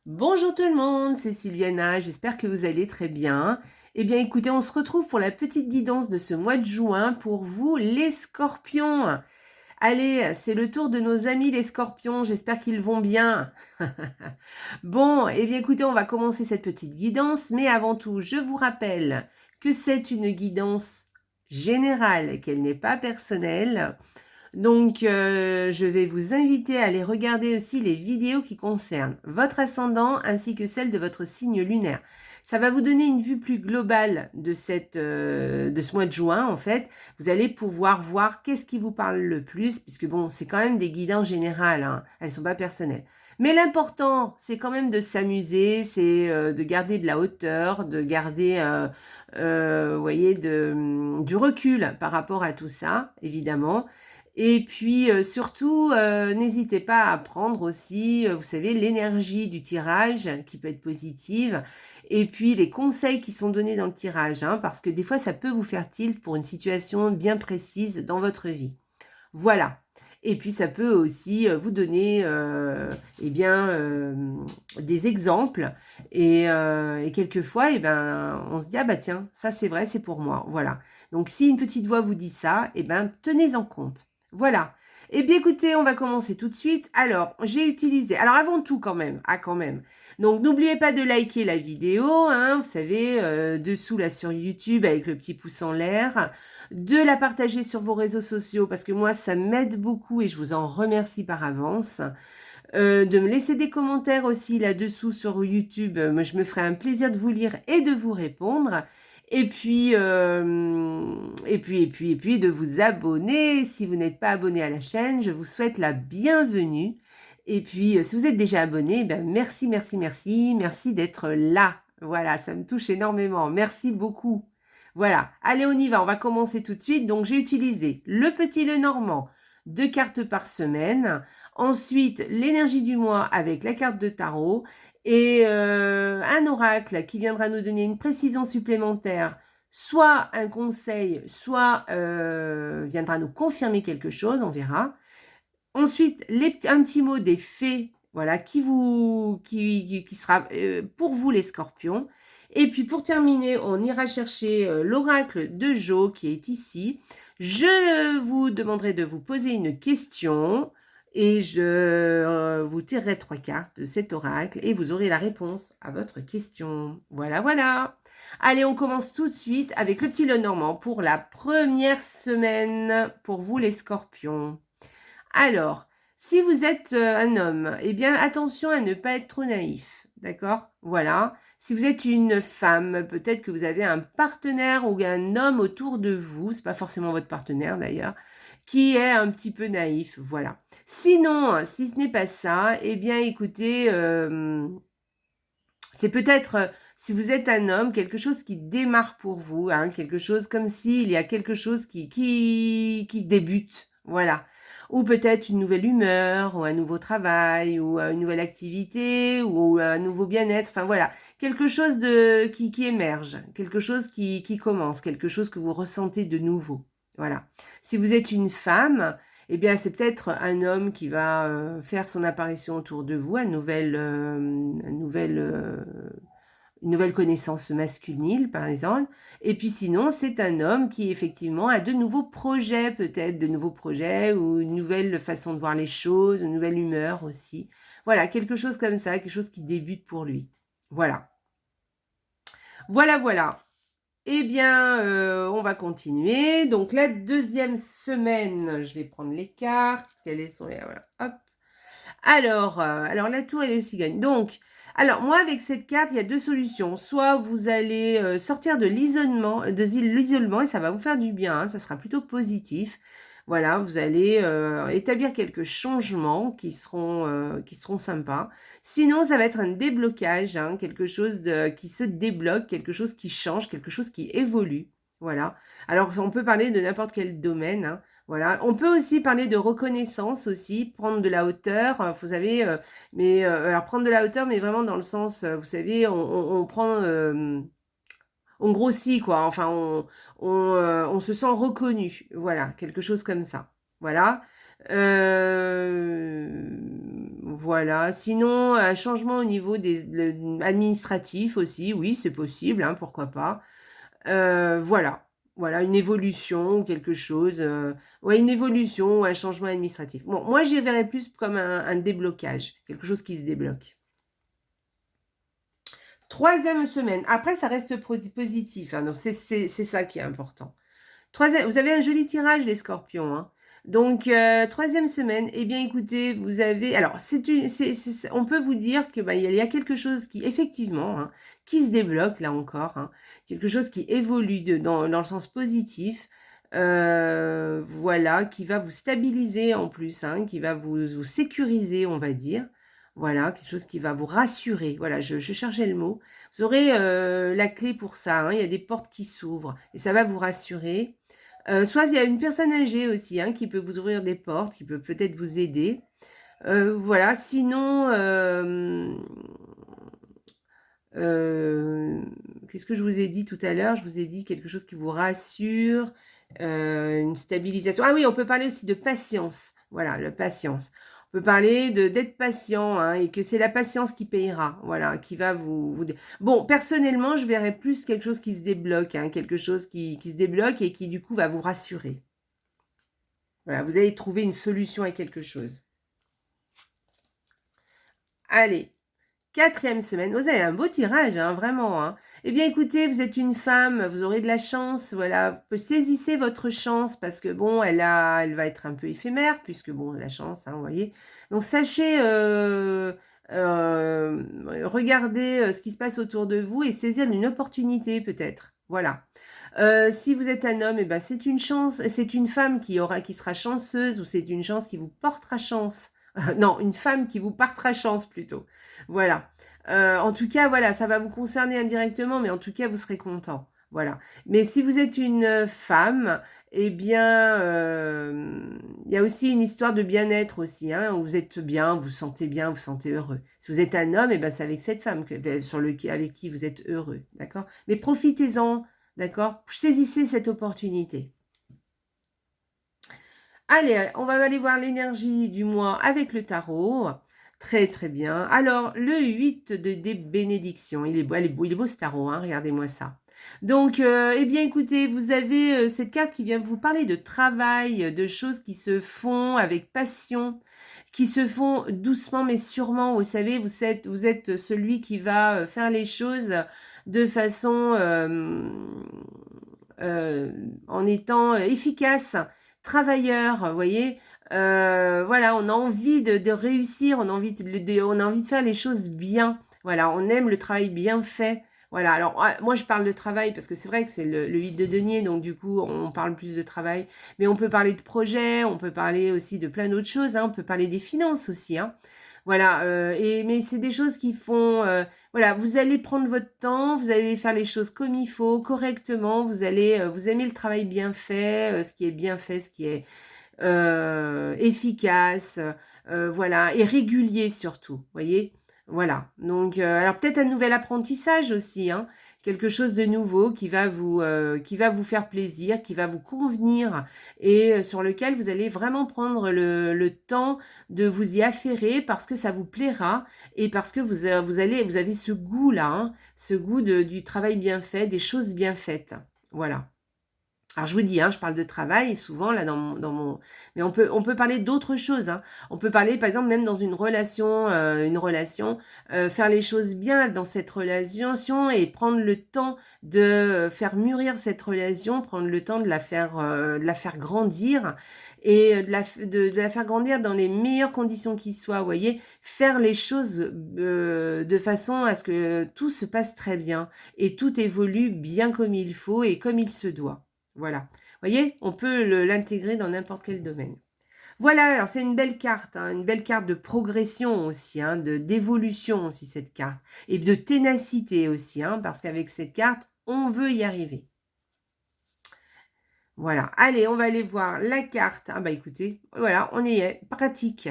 Bonjour tout le monde, c'est Sylviana, j'espère que vous allez très bien. Eh bien écoutez, on se retrouve pour la petite guidance de ce mois de juin pour vous les scorpions. Allez, c'est le tour de nos amis les scorpions, j'espère qu'ils vont bien. Bon, eh bien écoutez, on va commencer cette petite guidance, mais avant tout, je vous rappelle que c'est une guidance générale, qu'elle n'est pas personnelle. Donc, je vais vous inviter à aller regarder aussi les vidéos qui concernent votre ascendant ainsi que celle de votre signe lunaire. Ça va vous donner une vue plus globale de ce mois de juin, en fait. Vous allez pouvoir voir qu'est-ce qui vous parle le plus, puisque bon, c'est quand même des guidances générales, hein. Elles ne sont pas personnelles. Mais l'important, c'est quand même de s'amuser, c'est de garder de la hauteur, de garder, vous voyez, du recul par rapport à tout ça, évidemment. Et puis surtout, n'hésitez pas à prendre aussi, vous savez, l'énergie du tirage qui peut être positive, et puis les conseils qui sont donnés dans le tirage, hein, parce que des fois, ça peut vous faire tilt pour une situation bien précise dans votre vie. Voilà. Et puis ça peut aussi vous donner eh bien, des exemples. Et quelquefois, eh ben, on se dit, ah bah tiens, ça c'est vrai, c'est pour moi. Voilà. Donc si une petite voix vous dit ça, eh ben, tenez-en compte. Voilà. Eh bien écoutez, on va commencer tout de suite. Alors, j'ai utilisé... Alors avant tout quand même, quand même. Donc n'oubliez pas de liker la vidéo, hein, vous savez, dessous là sur YouTube avec le petit pouce en l'air, de la partager sur vos réseaux sociaux parce que moi ça m'aide beaucoup et je vous en remercie par avance. De me laisser des commentaires aussi là-dessous sur YouTube. Moi, je me ferai un plaisir de vous lire et de vous répondre. Et puis, de vous abonner. Si vous n'êtes pas abonné à la chaîne, je vous souhaite la bienvenue. Et puis, si vous êtes déjà abonné, ben merci, merci, merci. Merci d'être là. Voilà, ça me touche énormément. Merci beaucoup. Voilà, allez, on y va. On va commencer tout de suite. Donc, j'ai utilisé le petit Lenormand, 2 cartes par semaine. Ensuite, l'énergie du mois avec la carte de tarot et un oracle qui viendra nous donner une précision supplémentaire, soit un conseil, soit viendra nous confirmer quelque chose, on verra. Ensuite, un petit mot des fées, voilà, qui sera pour vous les scorpions. Et puis pour terminer, on ira chercher l'oracle de Jo qui est ici. Je vous demanderai de vous poser une question et je vous tirerai 3 cartes de cet oracle et vous aurez la réponse à votre question. Voilà, voilà. Allez, on commence tout de suite avec le petit Lenormand pour la première semaine pour vous les scorpions. Alors, si vous êtes un homme, eh bien attention à ne pas être trop naïf, d'accord? Voilà. Si vous êtes une femme, peut-être que vous avez un partenaire ou un homme autour de vous, c'est pas forcément votre partenaire d'ailleurs, qui est un petit peu naïf, voilà. Sinon, si ce n'est pas ça, eh bien écoutez, c'est peut-être, si vous êtes un homme, quelque chose qui démarre pour vous, hein, quelque chose comme s'il y a quelque chose qui débute, voilà. Ou peut-être une nouvelle humeur, ou un nouveau travail, ou une nouvelle activité, ou un nouveau bien-être, enfin voilà. Quelque chose qui émerge, quelque chose qui commence, quelque chose que vous ressentez de nouveau, voilà. Si vous êtes une femme, eh bien, c'est peut-être un homme qui va faire son apparition autour de vous, une nouvelle connaissance masculine, par exemple. Et puis sinon, c'est un homme qui, effectivement, a de nouveaux projets, peut-être, de nouveaux projets ou une nouvelle façon de voir les choses, une nouvelle humeur aussi. Voilà, quelque chose comme ça, quelque chose qui débute pour lui. Voilà. Voilà, voilà. Eh bien, on va continuer. Donc, la deuxième semaine, je vais prendre les cartes. Quelles sont les... Voilà, hop. Alors la tour et le cigogne. Donc, alors moi avec cette carte, il y a 2 solutions. Soit vous allez sortir de l'isolement, et ça va vous faire du bien, hein, ça sera plutôt positif. Voilà, vous allez établir quelques changements qui seront sympas. Sinon, ça va être un déblocage, hein, quelque chose qui se débloque, quelque chose qui change, quelque chose qui évolue. Voilà. Alors, on peut parler de n'importe quel domaine, hein. Voilà. On peut aussi parler de reconnaissance aussi, prendre de la hauteur, vous savez, mais alors prendre de la hauteur, mais vraiment dans le sens, vous savez, on prend, on grossit quoi, enfin on se sent reconnu, voilà, quelque chose comme ça. Voilà. Euh, Voilà. Sinon, un changement au niveau administratif aussi, oui, c'est possible, hein, pourquoi pas. Voilà. Voilà, une évolution ou quelque chose. Ouais, une évolution ou un changement administratif. Bon, moi, j'y verrais plus comme un déblocage, quelque chose qui se débloque. Troisième semaine. Après, ça reste positif, hein, donc c'est ça qui est important. Vous avez un joli tirage, les scorpions, hein. Donc, troisième semaine, eh bien, écoutez, vous avez... Alors, on peut vous dire que il y a quelque chose qui, effectivement, hein, qui se débloque, là encore, hein, quelque chose qui évolue dans le sens positif, voilà, qui va vous stabiliser en plus, hein, qui va vous sécuriser, on va dire. Voilà, quelque chose qui va vous rassurer. Voilà, je cherchais le mot. Vous aurez la clé pour ça, hein, il y a des portes qui s'ouvrent et ça va vous rassurer. Soit il y a une personne âgée aussi, hein, qui peut vous ouvrir des portes, qui peut peut-être vous aider. Voilà, sinon, qu'est-ce que je vous ai dit tout à l'heure? Je vous ai dit quelque chose qui vous rassure, une stabilisation. Ah oui, on peut parler aussi de patience. Voilà, la patience. On peut parler d'être patient, hein, et que c'est la patience qui payera, voilà, qui va vous... Bon, personnellement, je verrais plus quelque chose qui se débloque, hein, quelque chose qui se débloque et qui, du coup, va vous rassurer. Voilà, vous allez trouver une solution à quelque chose. Allez, quatrième semaine. Vous avez un beau tirage, hein, vraiment, hein. Eh bien, écoutez, vous êtes une femme, vous aurez de la chance, voilà. Saisissez votre chance parce que, bon, elle va être un peu éphémère puisque, bon, la chance, hein, vous voyez. Donc, sachez regarder ce qui se passe autour de vous et saisir une opportunité, peut-être. Voilà. Si vous êtes un homme, eh ben, c'est une chance, c'est une femme qui sera chanceuse ou c'est une chance qui vous portera chance. Non, une femme qui vous portera chance plutôt. Voilà. En tout cas, voilà, ça va vous concerner indirectement, mais en tout cas, vous serez content. Voilà. Mais si vous êtes une femme, eh bien, il y a aussi une histoire de bien-être aussi, hein, où vous êtes bien, vous sentez bien, vous sentez heureux. Si vous êtes un homme, eh ben, c'est avec cette femme avec qui vous êtes heureux, d'accord? Mais profitez-en, d'accord? Saisissez cette opportunité. Allez, on va aller voir l'énergie du mois avec le tarot. Très, très bien. Alors, le 8 des bénédictions. Il est beau, il est beau ce tarot, hein, regardez-moi ça. Donc, eh bien, écoutez, vous avez cette carte qui vient vous parler de travail, de choses qui se font avec passion, qui se font doucement mais sûrement. Vous savez, vous êtes celui qui va faire les choses de façon en étant efficace, travailleur, vous voyez. Voilà, on a envie de réussir, on a envie on a envie de faire les choses bien. Voilà, on aime le travail bien fait. Voilà, alors moi je parle de travail parce que c'est vrai que c'est le 8 de denier, donc du coup on parle plus de travail. Mais on peut parler de projet, on peut parler aussi de plein d'autres choses, hein, on peut parler des finances aussi, hein. Voilà, mais c'est des choses qui font... voilà, vous allez prendre votre temps, vous allez faire les choses comme il faut, correctement, vous aimez le travail bien fait, ce qui est bien fait, ce qui est efficace, voilà, et régulier surtout, voyez? Voilà, donc alors peut-être un nouvel apprentissage aussi, hein, quelque chose de nouveau qui va vous faire plaisir, qui va vous convenir et sur lequel vous allez vraiment prendre le temps de vous y affairer parce que ça vous plaira et parce que vous avez ce goût-là, hein, ce goût du travail bien fait, des choses bien faites. Voilà. Alors je vous dis, hein, je parle de travail souvent là mais on peut parler d'autres choses, hein. On peut parler par exemple même dans une relation, faire les choses bien dans cette relation et prendre le temps de faire mûrir cette relation, prendre le temps de la faire grandir et de la faire grandir dans les meilleures conditions qui soient, vous voyez, faire les choses de façon à ce que tout se passe très bien et tout évolue bien comme il faut et comme il se doit. Voilà. Vous voyez, on peut l'intégrer dans n'importe quel domaine. Voilà, alors c'est une belle carte, hein, une belle carte de progression aussi, hein, d'évolution aussi cette carte, et de ténacité aussi, hein, parce qu'avec cette carte, on veut y arriver. Voilà, allez, on va aller voir la carte. Ah bah écoutez, voilà, on y est, pratique.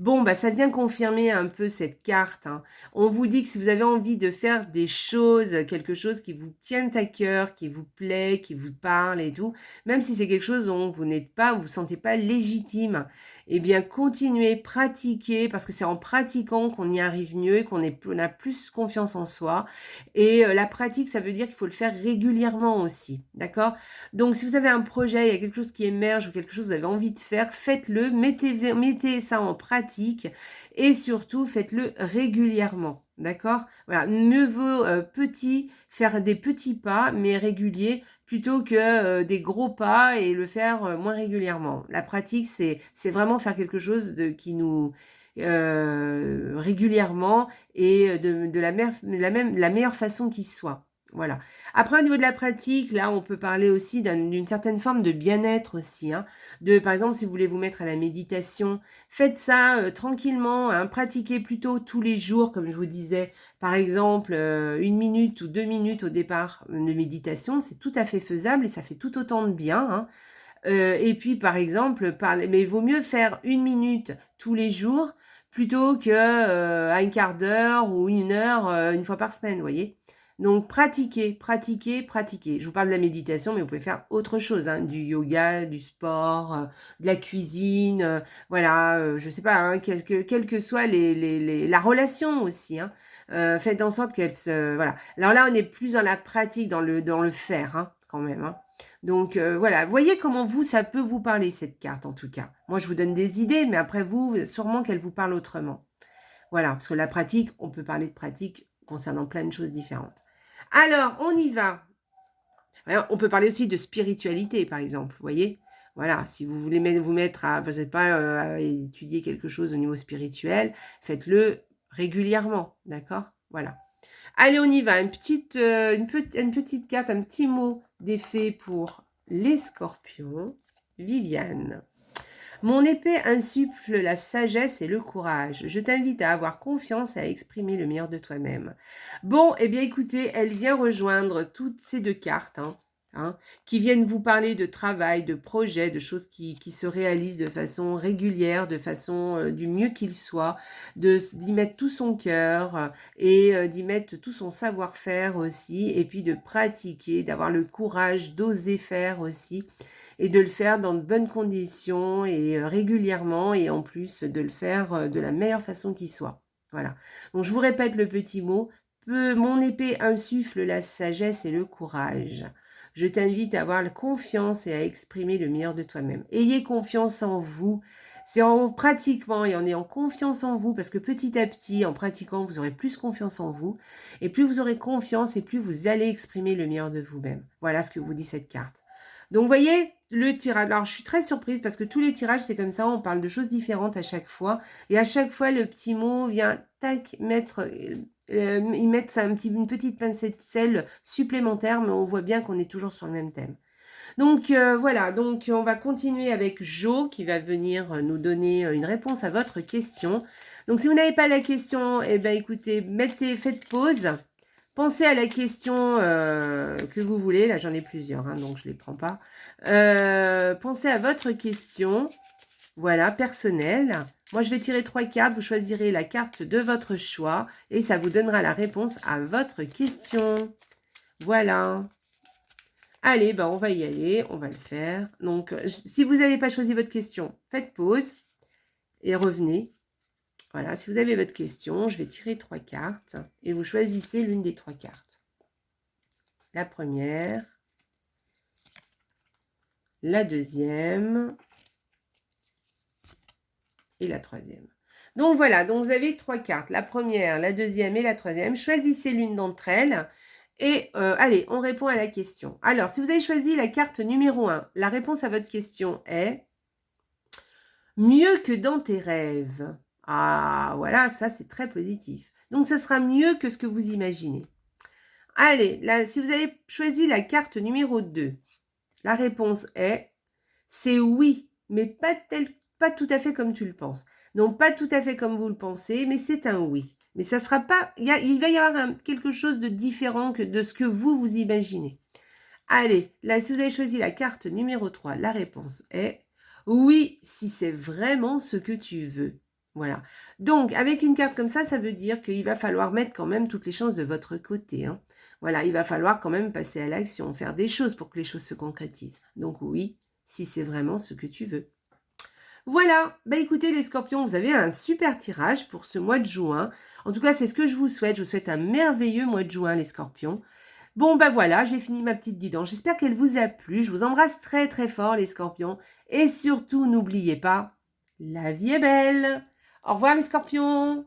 Bon, bah, ça vient confirmer un peu cette carte, hein. On vous dit que si vous avez envie de faire des choses, quelque chose qui vous tienne à cœur, qui vous plaît, qui vous parle et tout, même si c'est quelque chose dont vous n'êtes pas, vous sentez pas légitime, eh bien, continuez, pratiquez, parce que c'est en pratiquant qu'on y arrive mieux et on a plus confiance en soi. Et la pratique, ça veut dire qu'il faut le faire régulièrement aussi, d'accord? Donc, si vous avez un projet, il y a quelque chose qui émerge ou quelque chose que vous avez envie de faire, faites-le, mettez ça en pratique et surtout faites-le régulièrement, d'accord? Voilà, mieux vaut faire des petits pas, mais réguliers, plutôt que des gros pas et le faire moins régulièrement. La pratique, c'est vraiment faire quelque chose qui nous régulièrement et de la meilleure façon qui soit. Voilà. Après, au niveau de la pratique, là, on peut parler aussi d'une certaine forme de bien-être aussi, hein. Par exemple, si vous voulez vous mettre à la méditation, faites ça tranquillement, hein, pratiquez plutôt tous les jours, comme je vous disais. Par exemple, 1 minute ou 2 minutes au départ de méditation, c'est tout à fait faisable et ça fait tout autant de bien, hein. Et puis, par exemple, mais il vaut mieux faire 1 minute tous les jours plutôt que à un quart d'heure ou 1 heure une fois par semaine, vous voyez. Donc, pratiquez, pratiquez, pratiquez. Je vous parle de la méditation, mais vous pouvez faire autre chose, hein, du yoga, du sport, de la cuisine, voilà, je sais pas, hein, quelle que soit la relation aussi, hein. Faites en sorte qu'elle se... Voilà. Alors là, on est plus dans la pratique, dans le faire, hein, quand même, hein. Donc voilà, voyez comment ça peut vous parler cette carte en tout cas. Moi, je vous donne des idées, mais après vous, sûrement qu'elle vous parle autrement. Voilà, parce que la pratique, on peut parler de pratique concernant plein de choses différentes. Alors, on y va. Alors, on peut parler aussi de spiritualité, par exemple, vous voyez. Voilà, si vous voulez vous mettre à, je sais pas, à étudier quelque chose au niveau spirituel, faites-le régulièrement, d'accord? Voilà. Allez, on y va. Une petite carte, un petit mot d'effet pour les scorpions. Viviane. Mon épée insuffle la sagesse et le courage. Je t'invite à avoir confiance et à exprimer le meilleur de toi-même. Bon, eh bien écoutez, elle vient rejoindre toutes ces deux cartes, qui viennent vous parler de travail, de projets, de choses qui se réalisent de façon régulière, de façon du mieux qu'il soit, d'y mettre tout son cœur et d'y mettre tout son savoir-faire aussi, et puis de pratiquer, d'avoir le courage d'oser faire aussi, et de le faire dans de bonnes conditions et régulièrement, et en plus de le faire de la meilleure façon qui soit. Voilà. Donc je vous répète le petit mot. Mon épée insuffle la sagesse et le courage. Je t'invite à avoir confiance et à exprimer le meilleur de toi-même. Ayez confiance en vous. C'est en pratiquant et en ayant confiance en vous, parce que petit à petit, en pratiquant, vous aurez plus confiance en vous. Et plus vous aurez confiance et plus vous allez exprimer le meilleur de vous-même. Voilà ce que vous dit cette carte. Donc, vous voyez, le tirage. Alors, je suis très surprise parce que tous les tirages, c'est comme ça. On parle de choses différentes à chaque fois. Et à chaque fois, le petit mot vient, tac, ils mettent ça, une petite pincée de sel supplémentaire, mais on voit bien qu'on est toujours sur le même thème. Donc, voilà. Donc, on va continuer avec Jo qui va venir nous donner une réponse à votre question. Donc, si vous n'avez pas la question, eh bien, écoutez, faites pause. Pensez à la question que vous voulez. Là, j'en ai plusieurs, donc je ne les prends pas. Pensez à votre question, voilà, personnelle. Moi, je vais tirer 3 cartes. Vous choisirez la carte de votre choix et ça vous donnera la réponse à votre question. Voilà. Allez, on va y aller. On va le faire. Donc, si vous n'avez pas choisi votre question, faites pause et revenez. Voilà, si vous avez votre question, je vais tirer 3 cartes et vous choisissez l'une des 3 cartes. La première, la deuxième et la troisième. Donc voilà, donc vous avez 3 cartes. La première, la deuxième et la troisième. Choisissez l'une d'entre elles et allez, on répond à la question. Alors, si vous avez choisi la carte numéro 1, la réponse à votre question est « Mieux que dans tes rêves ». Ah, voilà, ça c'est très positif. Donc, ça sera mieux que ce que vous imaginez. Allez, là, si vous avez choisi la carte numéro 2, la réponse est « C'est oui, mais pas tout à fait comme tu le penses. » Non, pas tout à fait comme vous le pensez, mais c'est un oui. Mais ça sera pas... Il va y avoir quelque chose de différent que de ce que vous imaginez. Allez, là, si vous avez choisi la carte numéro 3, la réponse est « Oui, si c'est vraiment ce que tu veux. » Voilà. Donc, avec une carte comme ça veut dire qu'il va falloir mettre quand même toutes les chances de votre côté, hein. Voilà, il va falloir quand même passer à l'action, faire des choses pour que les choses se concrétisent. Donc oui, si c'est vraiment ce que tu veux. Voilà, bah écoutez les scorpions, vous avez un super tirage pour ce mois de juin. En tout cas, c'est ce que je vous souhaite. Je vous souhaite un merveilleux mois de juin, les scorpions. Bon, bah voilà, j'ai fini ma petite guidance. J'espère qu'elle vous a plu. Je vous embrasse très très fort, les scorpions. Et surtout, n'oubliez pas, la vie est belle. Au revoir, les scorpions.